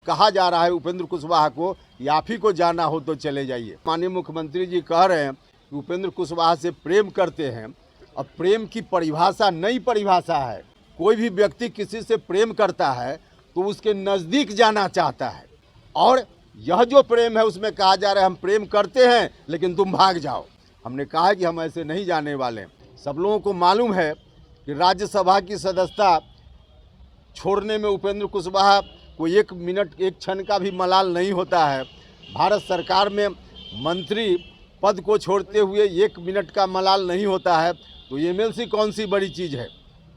कहा जा रहा है उपेंद्र कुशवाहा को कि आप ही को जाना हो तो चले जाइए। माननीय मुख्यमंत्री जी कह रहे हैं कि उपेंद्र कुशवाहा से प्रेम करते हैं। अब प्रेम की परिभाषा नई परिभाषा है। कोई भी व्यक्ति किसी से प्रेम करता है तो उसके नज़दीक जाना चाहता है, और यह जो प्रेम है उसमें कहा जा रहा है हम प्रेम करते हैं लेकिन तुम भाग जाओ। हमने कहा है कि हम ऐसे नहीं जाने वाले। सब लोगों को मालूम है कि राज्यसभा की सदस्यता छोड़ने में उपेंद्र कुशवाहा को एक मिनट एक क्षण का भी मलाल नहीं होता है। भारत सरकार में मंत्री पद को छोड़ते हुए एक मिनट का मलाल नहीं होता है। तो एमएलसी कौन सी बड़ी चीज़ है?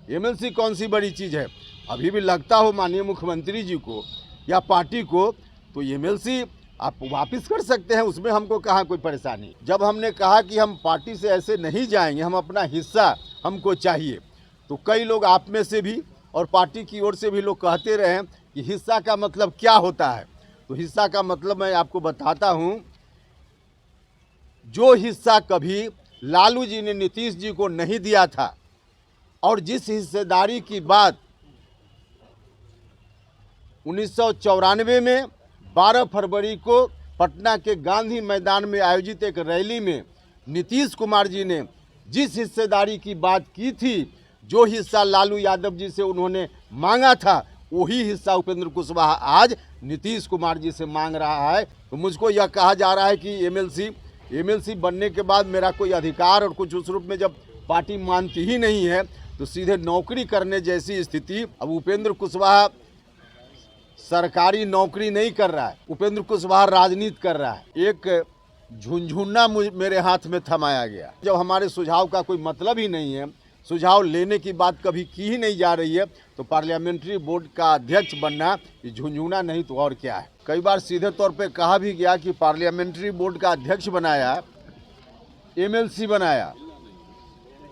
एमएलसी कौन सी बड़ी चीज़ है? अभी भी लगता हो माननीय मुख्यमंत्री जी को या पार्टी को, तो एमएलसी आप वापस कर सकते हैं, उसमें हमको कहाँ कोई परेशानी। जब हमने कहा कि हम पार्टी से ऐसे नहीं जाएंगे, हम अपना हिस्सा हमको चाहिए, तो कई लोग आप में से भी और पार्टी की ओर से भी लोग कहते रहे कि हिस्सा का मतलब क्या होता है। तो हिस्सा का मतलब मैं आपको बताता हूँ। जो हिस्सा कभी लालू जी ने नीतीश जी को नहीं दिया था, और जिस हिस्सेदारी की बात 1994 में 12 फरवरी को पटना के गांधी मैदान में आयोजित एक रैली में नीतीश कुमार जी ने जिस हिस्सेदारी की बात की थी, जो हिस्सा लालू यादव जी से उन्होंने मांगा था, वही हिस्सा उपेंद्र कुशवाहा आज नीतीश कुमार जी से मांग रहा है। तो मुझको यह कहा जा रहा है कि एमएलसी बनने के बाद मेरा कोई अधिकार और कुछ उस रूप में जब पार्टी मानती ही नहीं है, तो सीधे नौकरी करने जैसी स्थिति। अब उपेंद्र कुशवाहा सरकारी नौकरी नहीं कर रहा है, उपेंद्र कुशवाहा राजनीति कर रहा है। एक झुनझुना मेरे हाथ में थमाया गया। जब हमारे सुझाव का कोई मतलब ही नहीं है, सुझाव लेने की बात कभी की ही नहीं जा रही है, तो पार्लियामेंट्री बोर्ड का अध्यक्ष बनना ये झुनझुना नहीं तो और क्या है। कई बार सीधे तौर पे कहा भी गया कि पार्लियामेंट्री बोर्ड का अध्यक्ष बनाया, एमएलसी बनाया,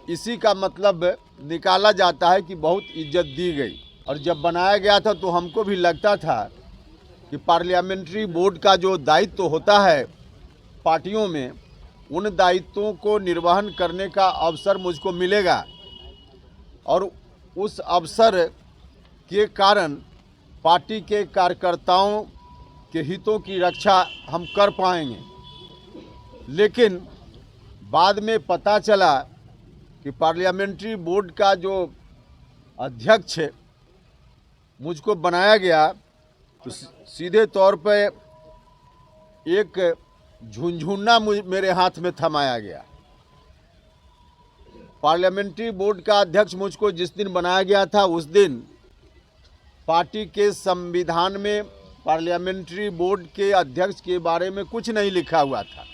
इसी का मतलब निकाला जाता है कि बहुत इज्जत दी गई। और जब बनाया गया था तो हमको भी लगता था कि पार्लियामेंट्री बोर्ड का जो दायित्व होता है पार्टियों में, उन दायित्वों को निर्वहन करने का अवसर मुझको मिलेगा, और उस अवसर के कारण पार्टी के कार्यकर्ताओं के हितों की रक्षा हम कर पाएंगे। लेकिन बाद में पता चला कि पार्लियामेंट्री बोर्ड का जो अध्यक्ष मुझको बनाया गया, तो सीधे तौर पे एक झुनझुना मेरे हाथ में थमाया गया। पार्लियामेंट्री बोर्ड का अध्यक्ष मुझको जिस दिन बनाया गया था, उस दिन पार्टी के संविधान में पार्लियामेंट्री बोर्ड के अध्यक्ष के बारे में कुछ नहीं लिखा हुआ था।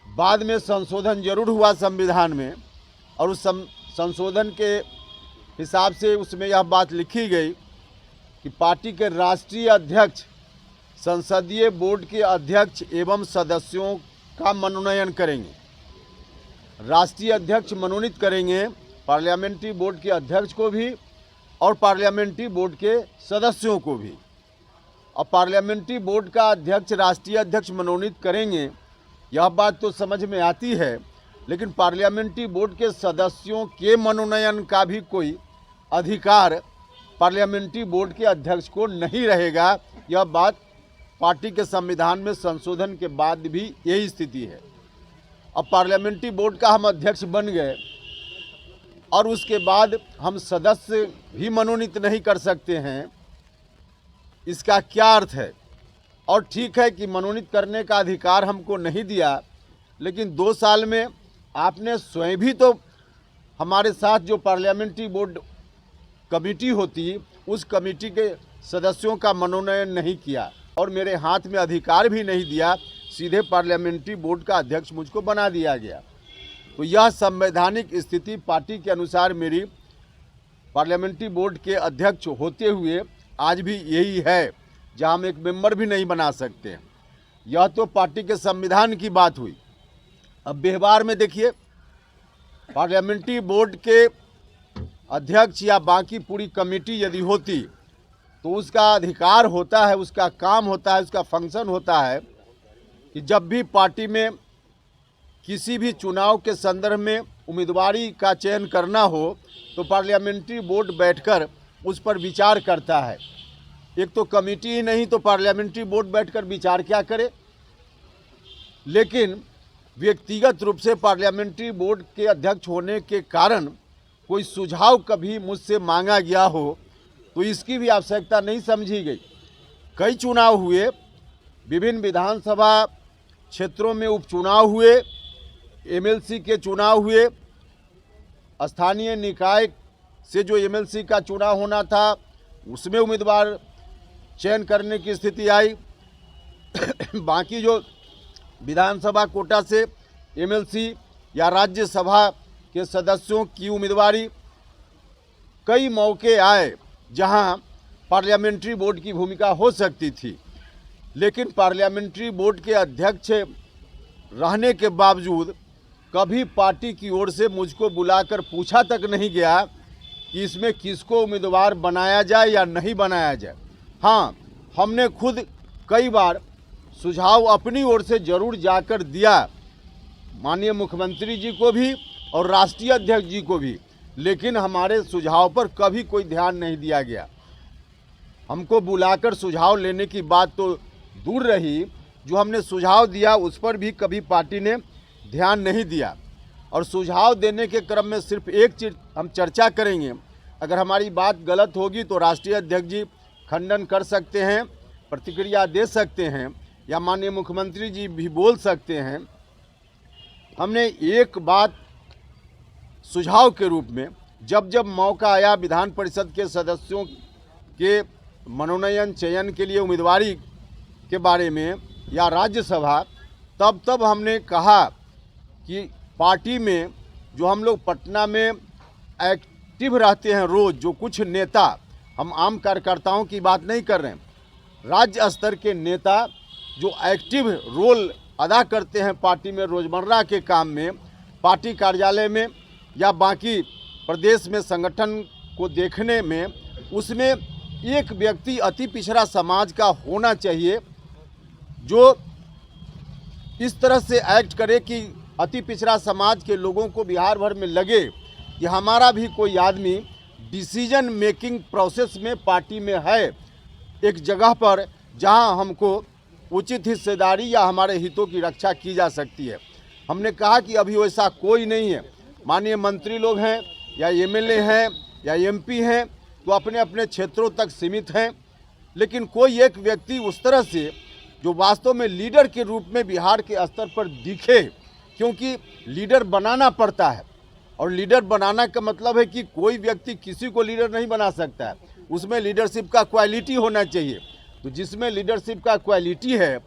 बाद में संशोधन जरूर हुआ संविधान में, और उस संशोधन के हिसाब से उसमें यह बात लिखी गई कि पार्टी के राष्ट्रीय अध्यक्ष संसदीय बोर्ड के अध्यक्ष एवं सदस्यों का मनोनयन करेंगे। राष्ट्रीय अध्यक्ष मनोनीत करेंगे पार्लियामेंट्री बोर्ड के अध्यक्ष को भी और पार्लियामेंट्री बोर्ड के सदस्यों को भी। और पार्लियामेंट्री बोर्ड का अध्यक्ष राष्ट्रीय अध्यक्ष मनोनीत करेंगे, यह बात तो समझ में आती है, लेकिन पार्लियामेंट्री बोर्ड के सदस्यों के मनोनयन का भी कोई अधिकार पार्लियामेंट्री बोर्ड के अध्यक्ष को नहीं रहेगा। यह बात पार्टी के संविधान में संशोधन के बाद भी यही स्थिति है। अब पार्लियामेंट्री बोर्ड का हम अध्यक्ष बन गए और उसके बाद हम सदस्य भी मनोनीत नहीं कर सकते हैं, इसका क्या अर्थ है? और ठीक है कि मनोनीत करने का अधिकार हमको नहीं दिया, लेकिन 2 साल में आपने स्वयं भी तो हमारे साथ जो पार्लियामेंट्री बोर्ड कमेटी होती, उस कमेटी के सदस्यों का मनोनयन नहीं किया और मेरे हाथ में अधिकार भी नहीं दिया। सीधे पार्लियामेंट्री बोर्ड का अध्यक्ष मुझको बना दिया गया। तो यह संवैधानिक स्थिति पार्टी के अनुसार मेरी पार्लियामेंट्री बोर्ड के अध्यक्ष होते हुए आज भी यही है, जहां हम एक मेंबर भी नहीं बना सकते। यह तो पार्टी के संविधान की बात हुई। अब व्यवहार में देखिए, पार्लियामेंट्री बोर्ड के अध्यक्ष या बाकी पूरी कमेटी यदि होती तो उसका अधिकार होता है, उसका काम होता है, उसका फंक्शन होता है कि जब भी पार्टी में किसी भी चुनाव के संदर्भ में उम्मीदवारी का चयन करना हो, तो पार्लियामेंट्री बोर्ड बैठकर उस पर विचार करता है एक तो कमेटी ही नहीं तो पार्लियामेंट्री बोर्ड बैठकर विचार क्या करे। लेकिन व्यक्तिगत रूप से पार्लियामेंट्री बोर्ड के अध्यक्ष होने के कारण कोई सुझाव कभी मुझसे मांगा गया हो तो इसकी भी आवश्यकता नहीं समझी गई। कई चुनाव हुए, विभिन्न विधानसभा क्षेत्रों में उपचुनाव हुए, एमएलसी के चुनाव हुए, स्थानीय निकाय से जो एमएलसी का चुनाव होना था उसमें उम्मीदवार चयन करने की स्थिति आई। बाकी जो विधानसभा कोटा से एमएलसी या राज्यसभा के सदस्यों की उम्मीदवारी, कई मौके आए जहां पार्लियामेंट्री बोर्ड की भूमिका हो सकती थी, लेकिन पार्लियामेंट्री बोर्ड के अध्यक्ष रहने के बावजूद कभी पार्टी की ओर से मुझको बुलाकर पूछा तक नहीं गया कि इसमें किसको उम्मीदवार बनाया जाए या नहीं बनाया जाए। हाँ, हमने खुद कई बार सुझाव अपनी ओर से जरूर जाकर दिया, माननीय मुख्यमंत्री जी को भी और राष्ट्रीय अध्यक्ष जी को भी, लेकिन हमारे सुझाव पर कभी कोई ध्यान नहीं दिया गया। हमको बुलाकर सुझाव लेने की बात तो दूर रही, जो हमने सुझाव दिया उस पर भी कभी पार्टी ने ध्यान नहीं दिया। और सुझाव देने के क्रम में सिर्फ एक चीज़ हम चर्चा करेंगे, अगर हमारी बात गलत होगी तो राष्ट्रीय अध्यक्ष जी खंडन कर सकते हैं, प्रतिक्रिया दे सकते हैं या माननीय मुख्यमंत्री जी भी बोल सकते हैं। हमने एक बात सुझाव के रूप में जब जब मौका आया विधान परिषद के सदस्यों के मनोनयन चयन के लिए उम्मीदवारी के बारे में या राज्यसभा, तब तब हमने कहा कि पार्टी में जो हम लोग पटना में एक्टिव रहते हैं रोज़, जो कुछ नेता, हम आम कार्यकर्ताओं की बात नहीं कर रहे हैं, राज्य स्तर के नेता जो एक्टिव रोल अदा करते हैं पार्टी में रोज़मर्रा के काम में, पार्टी कार्यालय में या बाकी प्रदेश में संगठन को देखने में, उसमें एक व्यक्ति अति पिछड़ा समाज का होना चाहिए जो इस तरह से एक्ट करे कि अति पिछड़ा समाज के लोगों को बिहार भर में लगे कि हमारा भी कोई आदमी डिसीजन मेकिंग प्रोसेस में पार्टी में है, एक जगह पर जहां हमको उचित हिस्सेदारी या हमारे हितों की रक्षा की जा सकती है। हमने कहा कि अभी वैसा कोई नहीं है। माननीय मंत्री लोग हैं या एमएलए हैं या एमपी हैं तो अपने अपने क्षेत्रों तक सीमित हैं, लेकिन कोई एक व्यक्ति उस तरह से जो वास्तव में लीडर के रूप में बिहार के स्तर पर दिखे, क्योंकि लीडर बनाना पड़ता है और लीडर बनाना का मतलब है कि कोई व्यक्ति किसी को लीडर नहीं बना सकता है, उसमें लीडरशिप का क्वालिटी होना चाहिए। तो जिसमें लीडरशिप का क्वालिटी है,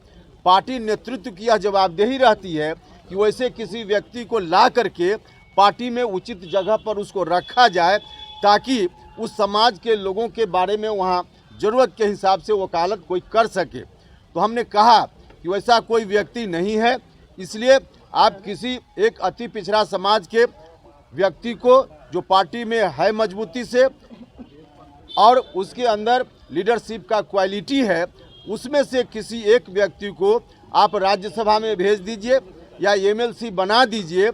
पार्टी नेतृत्व की यह जवाबदेही रहती है कि वैसे किसी व्यक्ति को ला करके पार्टी में उचित जगह पर उसको रखा जाए ताकि उस समाज के लोगों के बारे में वहाँ ज़रूरत के हिसाब से वकालत कोई कर सके। तो हमने कहा कि वैसा कोई व्यक्ति नहीं है, इसलिए आप किसी एक अति पिछड़ा समाज के व्यक्ति को जो पार्टी में है मजबूती से और उसके अंदर लीडरशिप का क्वालिटी है, उसमें से किसी एक व्यक्ति को आप राज्यसभा में भेज दीजिए या एमएलसी बना दीजिए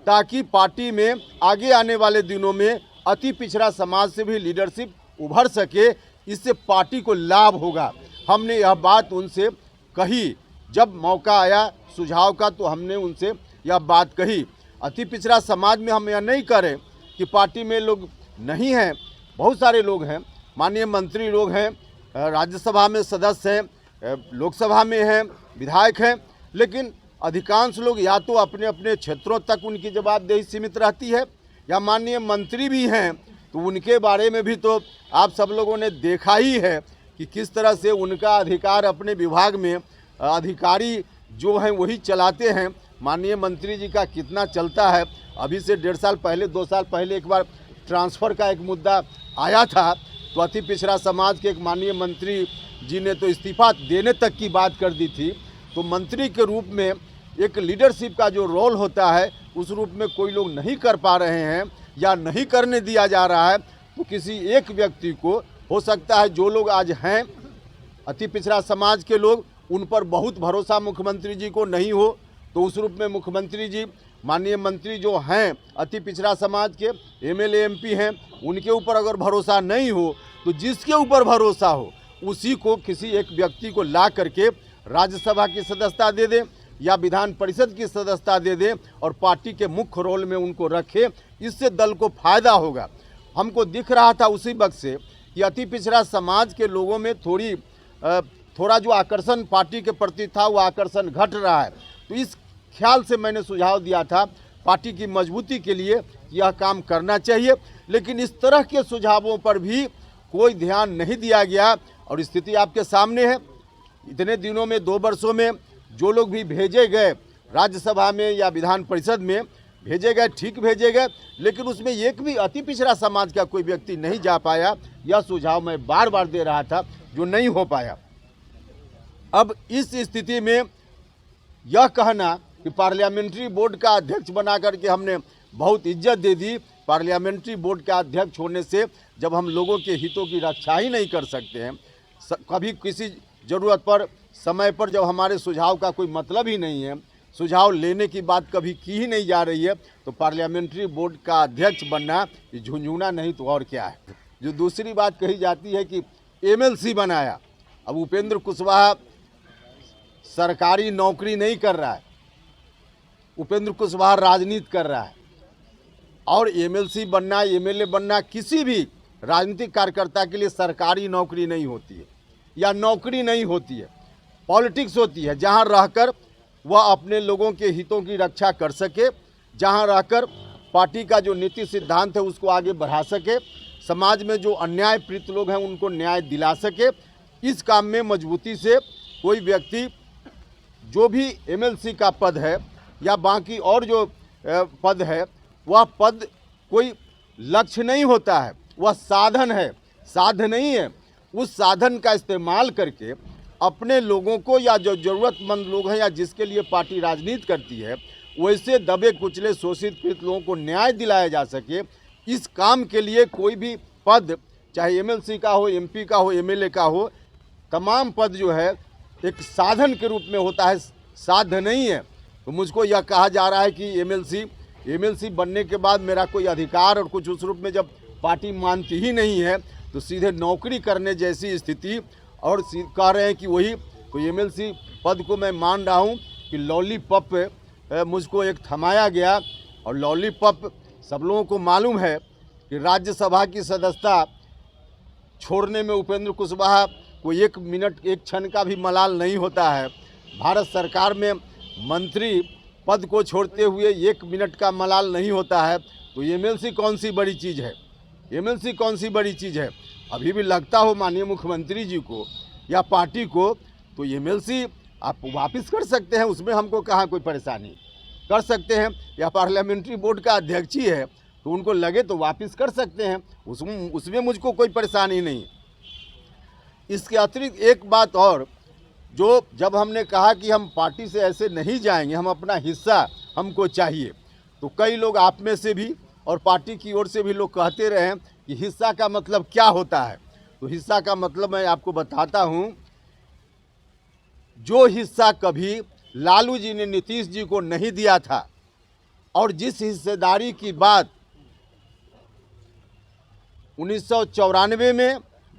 ताकि पार्टी में आगे आने वाले दिनों में अति पिछड़ा समाज से भी लीडरशिप उभर सके, इससे पार्टी को लाभ होगा। हमने यह बात उनसे कही, जब मौका आया सुझाव का तो हमने उनसे यह बात कही। अति पिछड़ा समाज में हम यह नहीं करें कि पार्टी में लोग नहीं हैं, बहुत सारे लोग हैं, माननीय मंत्री लोग हैं, राज्यसभा में सदस्य हैं, लोकसभा में हैं, विधायक हैं, लेकिन अधिकांश लोग या तो अपने अपने क्षेत्रों तक उनकी जवाबदेही सीमित रहती है या माननीय मंत्री भी हैं तो उनके बारे में भी तो आप सब लोगों ने देखा ही है कि किस तरह से उनका अधिकार अपने विभाग में अधिकारी जो हैं वही चलाते हैं। माननीय मंत्री जी का कितना चलता है, अभी से 1.5 साल पहले 2 साल पहले एक बार ट्रांसफ़र का एक मुद्दा आया था तो अति पिछड़ा समाज के एक माननीय मंत्री जी ने तो इस्तीफा देने तक की बात कर दी थी। तो मंत्री के रूप में एक लीडरशिप का जो रोल होता है उस रूप में कोई लोग नहीं कर पा रहे हैं या नहीं करने दिया जा रहा है, तो किसी एक व्यक्ति को हो सकता है, जो लोग आज हैं अति पिछड़ा समाज के लोग, उन पर बहुत भरोसा मुख्यमंत्री जी को नहीं हो, तो उस रूप में मुख्यमंत्री जी माननीय मंत्री जो हैं अति पिछड़ा समाज के एमएलए एमपी हैं, उनके ऊपर अगर भरोसा नहीं हो तो जिसके ऊपर भरोसा हो उसी को किसी एक व्यक्ति को ला करके राज्यसभा की सदस्यता दे दें या विधान परिषद की सदस्यता दे दें और पार्टी के मुख्य रोल में उनको रखें। इससे दल को फायदा होगा। हमको दिख रहा था उसी वक्त से कि अति पिछड़ा समाज के लोगों में थोड़ा जो आकर्षण पार्टी के प्रति था वो आकर्षण घट रहा है। तो इस ख्याल से मैंने सुझाव दिया था पार्टी की मजबूती के लिए यह काम करना चाहिए, लेकिन इस तरह के सुझावों पर भी कोई ध्यान नहीं दिया गया और स्थिति आपके सामने है। इतने दिनों में 2 वर्षों में जो लोग भी भेजे गए राज्यसभा में या विधान परिषद में भेजे गए, ठीक भेजे गए, लेकिन उसमें एक भी अति पिछड़ा समाज का कोई व्यक्ति नहीं जा पाया। यह सुझाव मैं बार बार दे रहा था जो नहीं हो पाया। अब इस स्थिति में यह कहना कि पार्लियामेंट्री बोर्ड का अध्यक्ष बना करके हमने बहुत इज्जत दे दी, पार्लियामेंट्री बोर्ड का अध्यक्ष होने से जब हम लोगों के हितों की रक्षा ही नहीं कर सकते हैं, कभी किसी ज़रूरत पर समय पर जब हमारे सुझाव का कोई मतलब ही नहीं है, सुझाव लेने की बात कभी की ही नहीं जा रही है, तो पार्लियामेंट्री बोर्ड का अध्यक्ष बनना ये झुंझुना नहीं तो और क्या है। जो दूसरी बात कही जाती है कि एमएलसी बनाया। अब उपेंद्र कुशवाहा सरकारी नौकरी नहीं कर रहा है, उपेंद्र कुशवाहा राजनीति कर रहा है और एमएलसी बनना, एमएलए बनना किसी भी राजनीतिक कार्यकर्ता के लिए सरकारी नौकरी नहीं होती है या नौकरी नहीं होती है, पॉलिटिक्स होती है, जहां रहकर वह अपने लोगों के हितों की रक्षा कर सके, जहां रहकर पार्टी का जो नीति सिद्धांत है उसको आगे बढ़ा सके, समाज में जो अन्याय पीड़ित लोग हैं उनको न्याय दिला सके। इस काम में मजबूती से कोई व्यक्ति जो भी एमएलसी का पद है या बाकी और जो पद है, वह पद कोई लक्ष्य नहीं होता है, वह साधन है, साधन नहीं है। उस साधन का इस्तेमाल करके अपने लोगों को या जो ज़रूरतमंद लोग हैं या जिसके लिए पार्टी राजनीति करती है वैसे दबे कुचले शोषित पीड़ित लोगों को न्याय दिलाया जा सके। इस काम के लिए कोई भी पद, चाहे एमएलसी का हो, एमपी का हो, एमएलए का हो, तमाम पद जो है एक साधन के रूप में होता है, साध्य नहीं है। तो मुझको यह कहा जा रहा है कि एमएलसी बनने के बाद मेरा कोई अधिकार और कुछ उस रूप में जब पार्टी मानती ही नहीं है तो सीधे नौकरी करने जैसी स्थिति, और कह रहे हैं कि वही तो एमएलसी पद को मैं मान रहा हूँ कि लॉलीपॉप मुझको एक थमाया गया। और लॉलीपॉप सब लोगों को मालूम है कि राज्यसभा की सदस्यता छोड़ने में उपेंद्र कुशवाहा को 1 मिनट 1 क्षण का भी मलाल नहीं होता है। भारत सरकार में मंत्री पद को छोड़ते हुए 1 मिनट का मलाल नहीं होता है। तो एमएलसी कौन सी बड़ी चीज़ है, एमएलसी कौन सी बड़ी चीज़ है। अभी भी लगता हो माननीय मुख्यमंत्री जी को या पार्टी को तो एमएलसी आप वापस कर सकते हैं, उसमें हमको कहाँ कोई परेशानी, कर सकते हैं। या पार्लियामेंट्री बोर्ड का अध्यक्ष ही है तो उनको लगे तो वापस कर सकते हैं, उसमें मुझको कोई परेशानी नहीं। इसके अतिरिक्त एक बात और, जो जब हमने कहा कि हम पार्टी से ऐसे नहीं जाएंगे, हम अपना हिस्सा हमको चाहिए, तो कई लोग आप में से भी और पार्टी की ओर से भी लोग कहते रहे कि हिस्सा का मतलब क्या होता है। तो हिस्सा का मतलब मैं आपको बताता हूं। जो हिस्सा कभी लालू जी ने नीतीश जी को नहीं दिया था और जिस हिस्सेदारी की बात 1994 में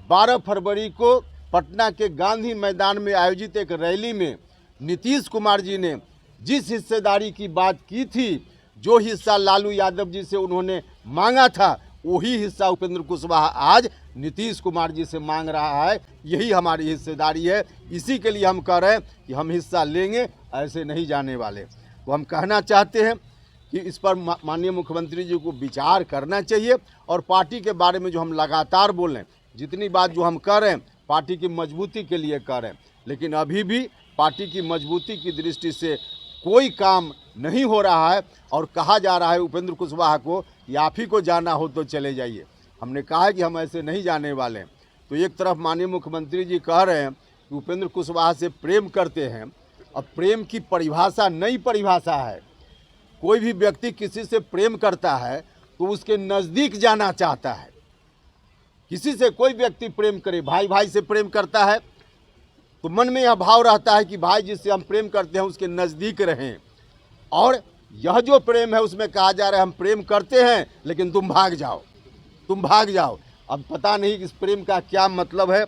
12 फरवरी को पटना के गांधी मैदान में आयोजित एक रैली में नीतीश कुमार जी ने जिस हिस्सेदारी की बात की थी, जो हिस्सा लालू यादव जी से उन्होंने मांगा था, वही हिस्सा उपेंद्र कुशवाहा आज नीतीश कुमार जी से मांग रहा है। यही हमारी हिस्सेदारी है। इसी के लिए हम कह रहे हैं कि हम हिस्सा लेंगे, ऐसे नहीं जाने वाले। तो हम कहना चाहते हैं कि इस पर माननीय मुख्यमंत्री जी को विचार करना चाहिए और पार्टी के बारे में जो हम लगातार बोल रहे हैं, जितनी बात जो हम कर रहे हैं पार्टी की मजबूती के लिए कर रहे हैं, लेकिन अभी भी पार्टी की मजबूती की दृष्टि से कोई काम नहीं हो रहा है। और कहा जा रहा है उपेंद्र कुशवाहा को कि आप ही को जाना हो तो चले जाइए। हमने कहा है कि हम ऐसे नहीं जाने वाले हैं। तो एक तरफ माननीय मुख्यमंत्री जी कह रहे हैं कि उपेंद्र कुशवाहा से प्रेम करते हैं। अब प्रेम की परिभाषा नई परिभाषा है। कोई भी व्यक्ति किसी से प्रेम करता है तो उसके नज़दीक जाना चाहता है। किसी से कोई व्यक्ति प्रेम करे, भाई भाई से प्रेम करता है तो मन में यह भाव रहता है कि भाई जिससे हम प्रेम करते हैं उसके नज़दीक रहें। और यह जो प्रेम है उसमें कहा जा रहा है हम प्रेम करते हैं लेकिन तुम भाग जाओ, तुम भाग जाओ। अब पता नहीं इस प्रेम का क्या मतलब है।